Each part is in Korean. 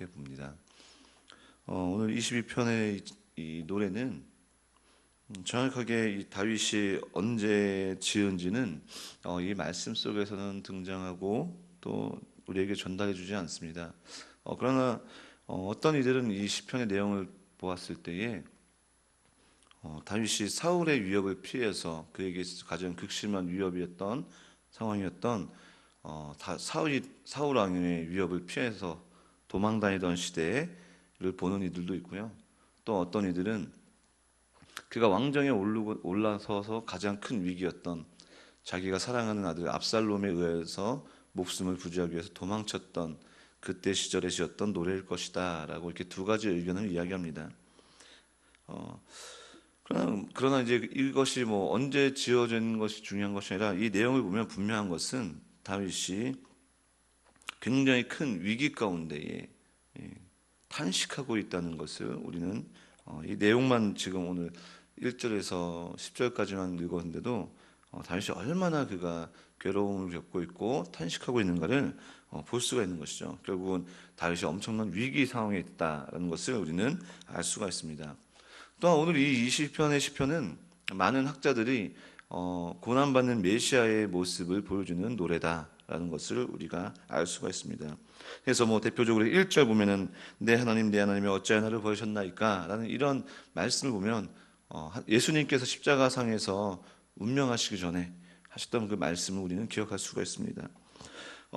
봅니다. 오늘 22편의 이 노래는 정확하게 이 다윗이 언제 지은지는 이 말씀 속에서는 등장하고 또 우리에게 전달해 주지 않습니다. 그러나 어떤 이들은 이 시편의 내용을 보았을 때에 다윗이 사울의 위협을 피해서 그에게 가장 극심한 위협이었던 상황이었던 사울 왕의 위협을 피해서 도망 다니던 시대를 보는 이들도 있고요. 또 어떤 이들은 그가 왕정에 올라서서 가장 큰 위기였던 자기가 사랑하는 아들 압살롬에 의해서 목숨을 부지하기 위해서 도망쳤던 그때 시절에 지었던 노래일 것이다 라고 이렇게 두 가지 의견을 이야기합니다. 그러나 이제 이것이 언제 지어진 것이 중요한 것이 아니라 이 내용을 보면 분명한 것은 다윗이 굉장히 큰 위기 가운데에 탄식하고 있다는 것을 우리는 이 내용만 지금 오늘 1절에서 10절까지만 읽었는데도 다윗이 얼마나 그가 괴로움을 겪고 있고 탄식하고 있는가를 볼 수가 있는 것이죠. 결국은 다윗이 엄청난 위기 상황에 있다는 것을 우리는 알 수가 있습니다. 또한 오늘 이 20편의 시편은 많은 학자들이 고난받는 메시아의 모습을 보여주는 노래다라는 것을 우리가 알 수가 있습니다. 그래서 대표적으로 1절 보면은 내 하나님이 어찌하여 나를 버리셨나이까 라는 이런 말씀을 보면 예수님께서 십자가상에서 운명하시기 전에 하셨던 그 말씀을 우리는 기억할 수가 있습니다.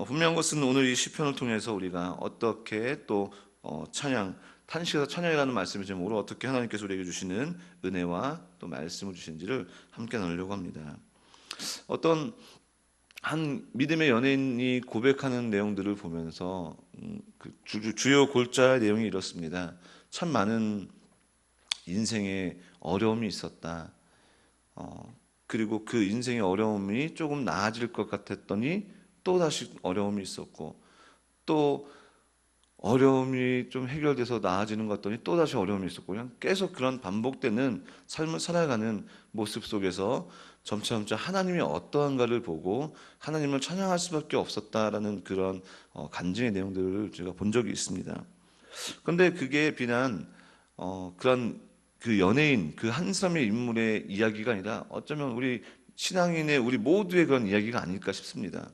분명한 것은 오늘 이 시편을 통해서 우리가 어떻게 또 탄식에서 찬양이라는 말씀이 지금 오늘 어떻게 하나님께서 우리에게 주시는 은혜와 또 말씀을 주신지를 함께 나누려고 합니다. 어떤 한 믿음의 연예인이 고백하는 내용들을 보면서 그 주요 골자의 내용이 이렇습니다. 참 많은 인생에 어려움이 있었다. 그리고 그 인생의 어려움이 조금 나아질 것 같았더니 또 다시 어려움이 있었고, 또 어려움이 좀 해결돼서 나아지는 것 같더니 또 다시 어려움이 있었고, 그냥 계속 그런 반복되는 삶을 살아가는 모습 속에서 점차 하나님이 어떠한가를 보고 하나님을 찬양할 수밖에 없었다라는 그런 간증의 내용들을 제가 본 적이 있습니다. 그런데 그게 비단 그런 그 연예인 그 한 사람의 인물의 이야기가 아니라 어쩌면 우리 신앙인의 우리 모두의 그런 이야기가 아닐까 싶습니다.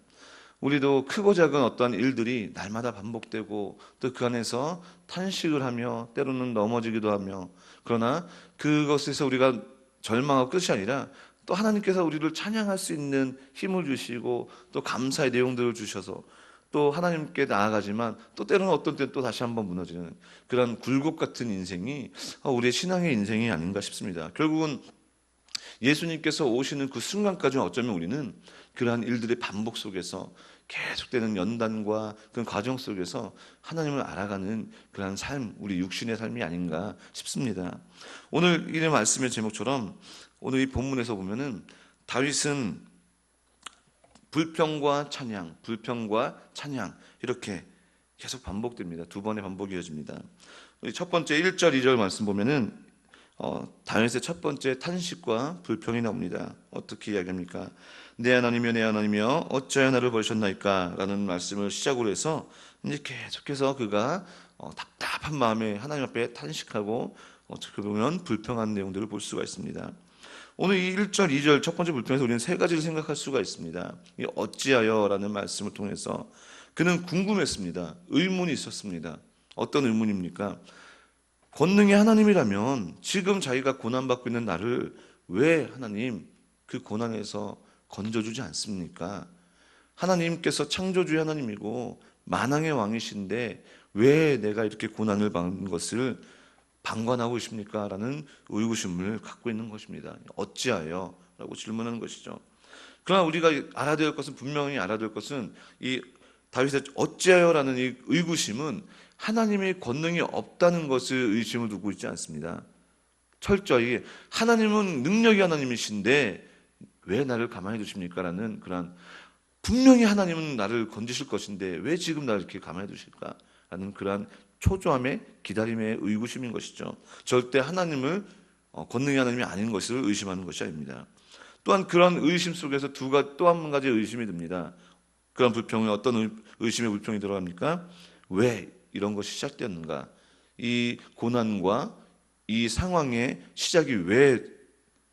우리도 크고 작은 어떠한 일들이 날마다 반복되고 또 그 안에서 탄식을 하며 때로는 넘어지기도 하며, 그러나 그것에서 우리가 절망하고 끝이 아니라 또 하나님께서 우리를 찬양할 수 있는 힘을 주시고 또 감사의 내용들을 주셔서 또 하나님께 나아가지만 또 때로는 어떤 때는 또 다시 한번 무너지는 그런 굴곡 같은 인생이 우리의 신앙의 인생이 아닌가 싶습니다. 결국은 예수님께서 오시는 그 순간까지 어쩌면 우리는 그러한 일들의 반복 속에서 계속되는 연단과 그 과정 속에서 하나님을 알아가는 그러한 삶, 우리 육신의 삶이 아닌가 싶습니다. 오늘 이 말씀의 제목처럼 오늘 이 본문에서 보면은 다윗은 불평과 찬양 이렇게 계속 반복됩니다. 두 번의 반복이 이어집니다. 첫 번째 1절 2절 말씀 보면은 다윗의 첫 번째 탄식과 불평이 나옵니다. 어떻게 이야기합니까? 내 하나님이여 어찌하여 나를 버리셨나이까 라는 말씀을 시작으로 해서 이제 계속해서 그가 답답한 마음에 하나님 앞에 탄식하고 어떻게 보면 불평한 내용들을 볼 수가 있습니다. 오늘 이 1절 2절 첫 번째 불평에서 우리는 세 가지를 생각할 수가 있습니다. 이 어찌하여 라는 말씀을 통해서 그는 궁금했습니다. 의문이 있었습니다. 어떤 의문입니까? 권능의 하나님이라면 지금 자기가 고난받고 있는 나를 왜 하나님 그 고난에서 건져주지 않습니까? 하나님께서 창조주의 하나님이고 만왕의 왕이신데 왜 내가 이렇게 고난을 받는 것을 방관하고 있습니까? 라는 의구심을 갖고 있는 것입니다. 어찌하여? 라고 질문하는 것이죠. 그러나 우리가 분명히 알아야 될 것은 이 다윗의 어찌하여라는 이 의구심은 하나님의 권능이 없다는 것을 의심을 두고 있지 않습니다. 철저히 하나님은 능력이 하나님이신데 왜 나를 가만히 두십니까? 라는 그런, 분명히 하나님은 나를 건지실 것인데 왜 지금 나를 이렇게 가만히 두실까? 라는 그런 초조함의 기다림의 의구심인 것이죠. 절대 하나님을 권능의 하나님이 아닌 것을 의심하는 것이 아닙니다. 또한 그런 의심 속에서 또 한 가지 의심이 듭니다. 그런 불평에 어떤 의심의 불평이 들어갑니까? 왜 이런 것이 시작되었는가? 이 고난과 이 상황의 시작이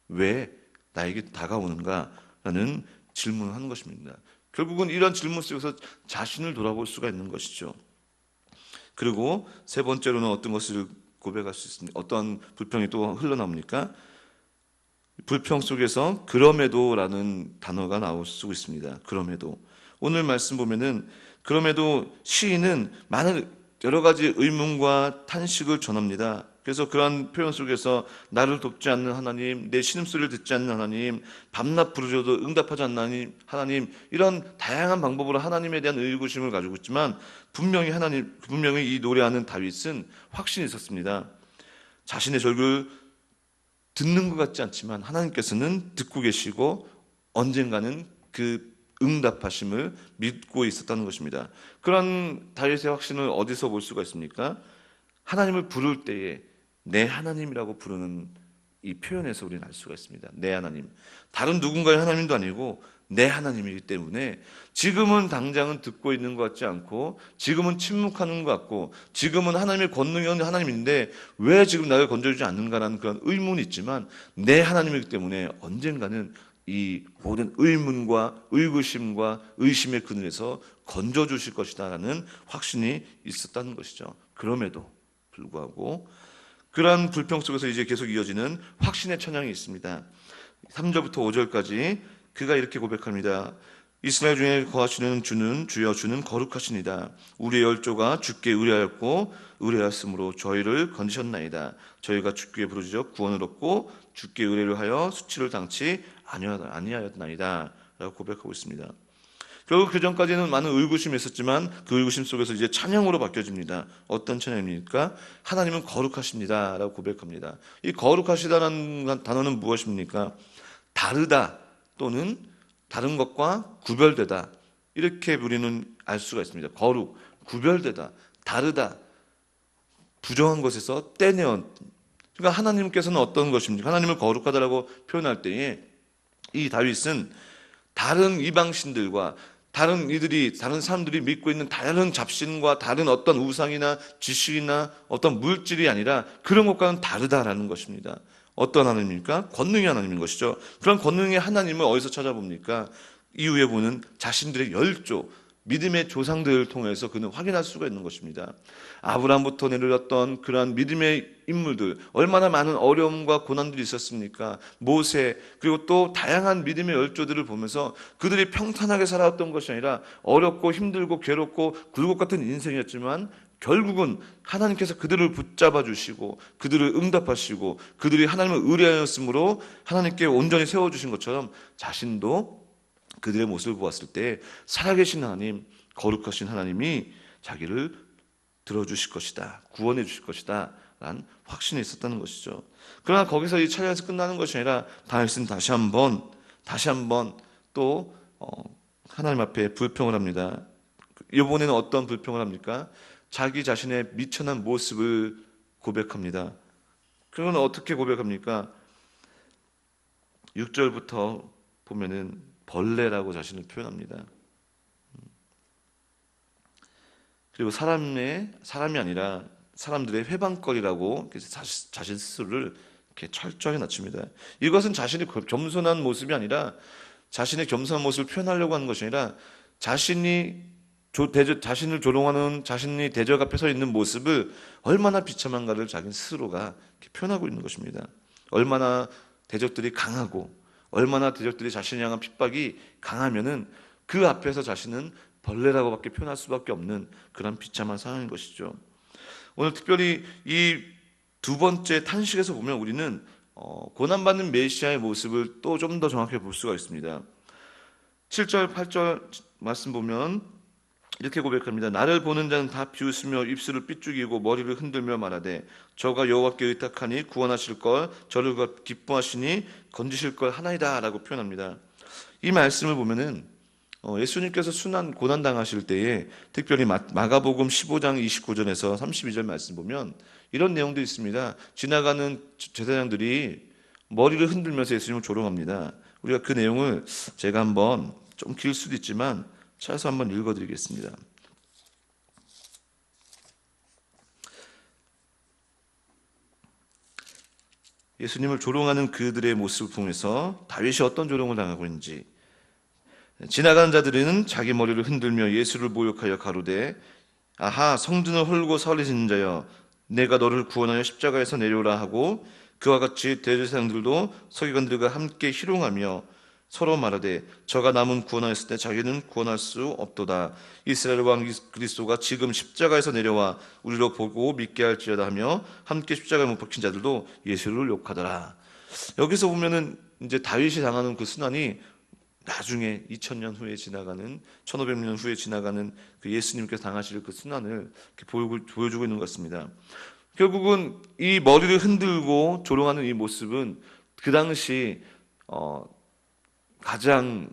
왜 나에게 다가오는가라는 질문을 하는 것입니다. 결국은 이런 질문 속에서 자신을 돌아볼 수가 있는 것이죠. 그리고 세 번째로는 어떤 것을 고백할 수 있습니까? 어떤 불평이 또 흘러나옵니까? 불평 속에서 그럼에도라는 단어가 쓰고 있습니다. 그럼에도. 오늘 말씀 보면은 그럼에도 시인은 많은 여러 가지 의문과 탄식을 전합니다. 그래서 그러한 표현 속에서 나를 돕지 않는 하나님, 내 신음소리를 듣지 않는 하나님, 밤낮 부르짖어도 응답하지 않는 하나님, 이런 다양한 방법으로 하나님에 대한 의구심을 가지고 있지만 분명히 이 노래하는 다윗은 확신이 있었습니다. 자신의 절규를 듣는 것 같지 않지만 하나님께서는 듣고 계시고 언젠가는 그 응답하심을 믿고 있었다는 것입니다. 그런 다윗의 확신을 어디서 볼 수가 있습니까? 하나님을 부를 때에 내 하나님이라고 부르는 이 표현에서 우리는 알 수가 있습니다. 내 하나님. 다른 누군가의 하나님도 아니고 내 하나님이기 때문에 지금은 당장은 듣고 있는 것 같지 않고 지금은 침묵하는 것 같고 지금은 하나님의 권능이 없는 하나님인데 왜 지금 나를 건져주지 않는가라는 그런 의문이 있지만 내 하나님이기 때문에 언젠가는 이 모든 의문과 의구심과 의심의 그늘에서 건져주실 것이다라는 확신이 있었다는 것이죠. 그럼에도 불구하고 그러한 불평 속에서 이제 계속 이어지는 확신의 찬양이 있습니다. 3절부터 5절까지 그가 이렇게 고백합니다. 이스라엘 중에 거하시는 주여 주는 거룩하시니다. 우리의 열조가 주께 의뢰하였고 의뢰하였으므로 저희를 건지셨나이다. 저희가 주께 부르짖어 구원을 얻고 주께 의뢰를 하여 수치를 당치 아니하였나이다 라고 고백하고 있습니다. 결국 그 전까지는 많은 의구심이 있었지만 그 의구심 속에서 이제 찬양으로 바뀌어집니다. 어떤 찬양입니까? 하나님은 거룩하십니다 라고 고백합니다. 이 거룩하시다라는 단어는 무엇입니까? 다르다 또는 다른 것과 구별되다, 이렇게 우리는 알 수가 있습니다. 거룩, 구별되다, 다르다, 부정한 것에서 떼내어. 그러니까 하나님께서는 어떤 것입니까? 하나님을 거룩하다라고 표현할 때에 이 다윗은 다른 이방신들과 다른 사람들이 믿고 있는 다른 잡신과 다른 어떤 우상이나 지식이나 어떤 물질이 아니라 그런 것과는 다르다라는 것입니다. 어떤 하나님입니까? 권능의 하나님인 것이죠. 그런 권능의 하나님을 어디서 찾아봅니까? 이후에 보는 자신들의 열조, 믿음의 조상들을 통해서 그는 확인할 수가 있는 것입니다. 아브라함부터 내려왔던 그러한 믿음의 인물들, 얼마나 많은 어려움과 고난들이 있었습니까? 모세, 그리고 또 다양한 믿음의 열조들을 보면서 그들이 평탄하게 살아왔던 것이 아니라 어렵고 힘들고 괴롭고 굴곡 같은 인생이었지만 결국은 하나님께서 그들을 붙잡아 주시고 그들을 응답하시고 그들이 하나님을 의뢰하였으므로 하나님께 온전히 세워주신 것처럼 자신도 그들의 모습을 보았을 때 살아계신 하나님, 거룩하신 하나님이 자기를 들어주실 것이다, 구원해 주실 것이다 라는 확신이 있었다는 것이죠. 그러나 거기서 이 찬양에서 끝나는 것이 아니라 다윗은 다시 한번 또 하나님 앞에 불평을 합니다. 이번에는 어떤 불평을 합니까? 자기 자신의 미천한 모습을 고백합니다. 그건 어떻게 고백합니까? 6절부터 보면은 벌레라고 자신을 표현합니다. 그리고 사람이 아니라 사람들의 회방거리라고 자신 스스로를 이렇게 철저하게 낮춥니다. 이것은 자신의 겸손한 모습이 아니라 자신의 겸손한 모습을 표현하려고 하는 것이 아니라 자신을 조롱하는 자신이 대적 앞에 서 있는 모습을 얼마나 비참한가를 자기 스스로가 표현하고 있는 것입니다. 얼마나 대적들이 강하고 얼마나 대적들이 자신을 향한 핍박이 강하면은 그 앞에서 자신은 벌레라고밖에 표현할 수밖에 없는 그런 비참한 상황인 것이죠. 오늘 특별히 이 두 번째 탄식에서 보면 우리는 고난받는 메시아의 모습을 또 좀 더 정확히 볼 수가 있습니다. 7절, 8절 말씀 보면 이렇게 고백합니다. 나를 보는 자는 다 비웃으며 입술을 삐죽이고 머리를 흔들며 말하되 저가 여호와께 의탁하니 구원하실 걸 저를 기뻐하시니 건지실 걸 하나이다 라고 표현합니다. 이 말씀을 보면은 예수님께서 순환 고난 당하실 때에 특별히 마가복음 15장 29절에서 32절 말씀 보면 이런 내용도 있습니다. 지나가는 제사장들이 머리를 흔들면서 예수님을 조롱합니다. 우리가 그 내용을 제가 한번 좀 길 수도 있지만 찾아서 한번 읽어드리겠습니다. 예수님을 조롱하는 그들의 모습을 통해서 다윗이 어떤 조롱을 당하고 있는지, 지나가는 자들은 자기 머리를 흔들며 예수를 모욕하여 가로되 아하 성전을 헐고 살리시는 자여 내가 너를 구원하여 십자가에서 내려오라 하고, 그와 같이 대제사장들도 서기관들과 함께 희롱하며 서로 말하되 저가 남은 구원하였을 때 자기는 구원할 수 없도다. 이스라엘 왕 그리스도가 지금 십자가에서 내려와 우리로 보고 믿게 할지어다 하며 함께 십자가에 못 박힌 자들도 예수를 욕하더라. 여기서 보면은 이제 다윗이 당하는 그 순환이 나중에 2000년 후에 지나가는 1500년 후에 지나가는 그 예수님께서 당하실 그 순환을 보여주고 있는 것 같습니다. 결국은 이 머리를 흔들고 조롱하는 이 모습은 그 당시 가장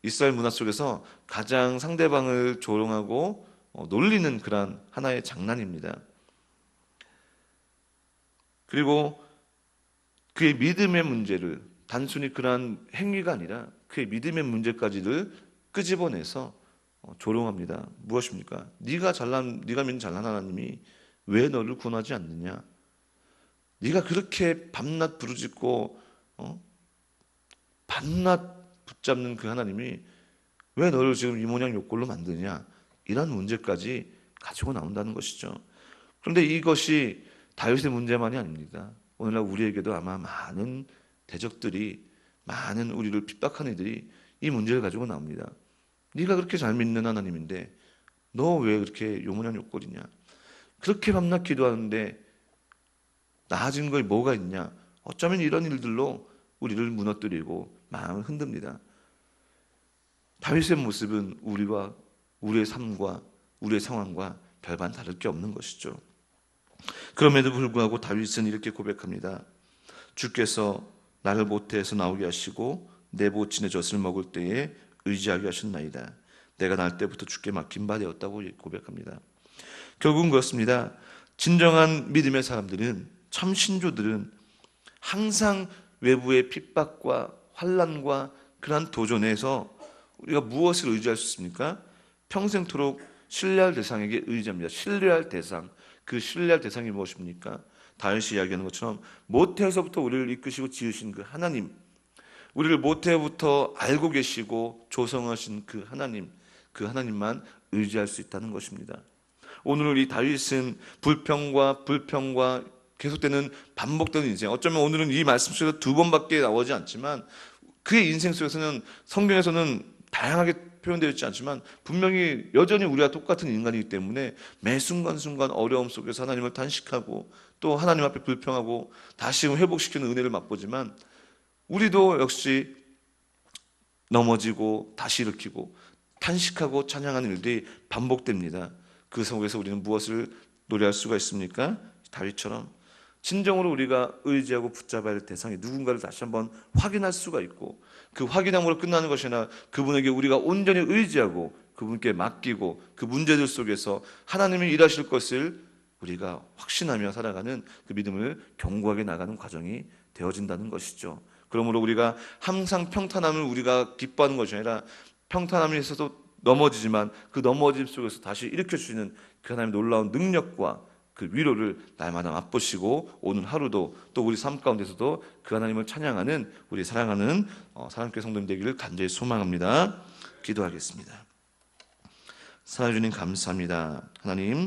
이스라엘 문화 속에서 가장 상대방을 조롱하고 놀리는 그런 하나의 장난입니다. 그리고 그의 믿음의 문제를 단순히 그러한 행위가 아니라 그의 믿음의 문제까지를 끄집어내서 조롱합니다. 무엇입니까? 네가 믿는 잘난 하나님이 왜 너를 구원하지 않느냐? 네가 그렇게 밤낮 부르짖고 밤낮 붙잡는 그 하나님이 왜 너를 지금 이 모양 요꼴로 만드냐? 이런 문제까지 가지고 나온다는 것이죠. 그런데 이것이 다윗의 문제만이 아닙니다. 오늘날 우리에게도 아마 많은 대적들이, 많은 우리를 핍박하는 이들이 이 문제를 가지고 나옵니다. 네가 그렇게 잘 믿는 하나님인데 너 왜 그렇게 요모냥 요꼴이냐? 그렇게 밤낮 기도하는데 나아진 거 뭐가 있냐? 어쩌면 이런 일들로 우리를 무너뜨리고 마음을 흔듭니다. 다윗의 모습은 우리와 우리의 삶과 우리의 상황과 별반 다를 게 없는 것이죠. 그럼에도 불구하고 다윗은 이렇게 고백합니다. 주께서 나를 모태에서 나오게 하시고 내 모친의 젖을 먹을 때에 의지하게 하셨나이다. 내가 날 때부터 주께 맡긴 바 되었다고 고백합니다. 결국은 그렇습니다. 진정한 믿음의 사람들은, 참 신조들은 항상 외부의 핍박과 환난과 그러한 도전에서 우리가 무엇을 의지할 수 있습니까? 평생토록 신뢰할 대상에게 의지합니다. 신뢰할 대상, 그 신뢰할 대상이 무엇입니까? 다윗이 이야기하는 것처럼 모태에서부터 우리를 이끄시고 지으신 그 하나님, 우리를 모태부터 알고 계시고 조성하신 그 하나님만 의지할 수 있다는 것입니다. 오늘 이 다윗은 불평과 계속되는 반복되는 인생, 어쩌면 오늘은 이 말씀 속에서 2번밖에 나오지 않지만 그의 인생 속에서는, 성경에서는 다양하게 표현되어 있지 않지만 분명히 여전히 우리와 똑같은 인간이기 때문에 매 순간순간 어려움 속에서 하나님을 탄식하고 또 하나님 앞에 불평하고 다시 회복시키는 은혜를 맛보지만 우리도 역시 넘어지고 다시 일으키고 탄식하고 찬양하는 일들이 반복됩니다. 그 속에서 우리는 무엇을 노래할 수가 있습니까? 다윗처럼 진정으로 우리가 의지하고 붙잡아야 할 대상이 누군가를 다시 한번 확인할 수가 있고, 그 확인함으로 끝나는 것이 아니라 그분에게 우리가 온전히 의지하고 그분께 맡기고 그 문제들 속에서 하나님이 일하실 것을 우리가 확신하며 살아가는 그 믿음을 견고하게 나가는 과정이 되어진다는 것이죠. 그러므로 우리가 항상 평탄함을 우리가 기뻐하는 것이 아니라 평탄함에 있어서 넘어지지만 그 넘어짐 속에서 다시 일으켜주시는 그 하나님의 놀라운 능력과 그 위로를 날마다 맛보시고 오늘 하루도 또 우리 삶 가운데서도 그 하나님을 찬양하는 우리 사랑하는 사랑교회 성도님 되기를 간절히 소망합니다. 기도하겠습니다. 사랑해 주님 감사합니다. 하나님,